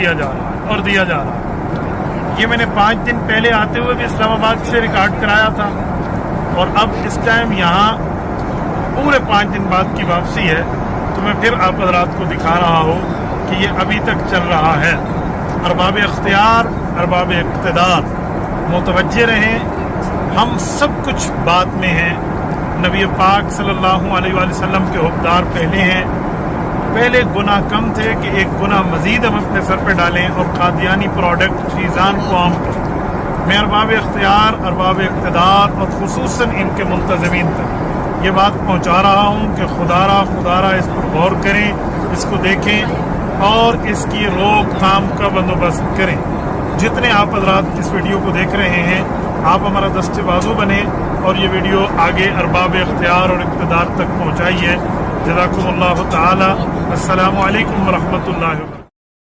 کیا جا رہا ہے اور دیا جا رہا ہے۔ یہ میں نے 5 دن پہلے آتے ہوئے بھی اسلام آباد سے ریکارڈ کرایا تھا، اور اب اس ٹائم یہاں پورے 5 دن بعد کی واپسی ہے، تو میں پھر آپ حضرات کو دکھا رہا ہوں کہ یہ ابھی تک چل رہا ہے۔ ارباب اختیار، ارباب اقتدار متوجہ رہیں، ہم سب کچھ بات میں ہیں۔ نبی پاک صلی اللہ علیہ وآلہ وسلم کے حکمدار پہلے ہیں، پہلے گناہ کم تھے کہ ایک گناہ مزید ہم اپنے سر پہ ڈالیں اور قادیانی پروڈکٹ چیزان کو عام کریں۔ میں ارباب اختیار، ارباب اقتدار اور خصوصاً ان کے منتظمین تک یہ بات پہنچا رہا ہوں کہ خدا را اس پر غور کریں، اس کو دیکھیں اور اس کی روک تھام کا بندوبست کریں۔ جتنے آپ حضرات اس ویڈیو کو دیکھ رہے ہیں، آپ ہمارا دست بازو بنیں اور یہ ویڈیو آگے ارباب اختیار اور اقتدار تک پہنچائیے۔ جزاکم اللہ تعالی۔ السلام علیکم ورحمۃ اللہ وبرکاتہ۔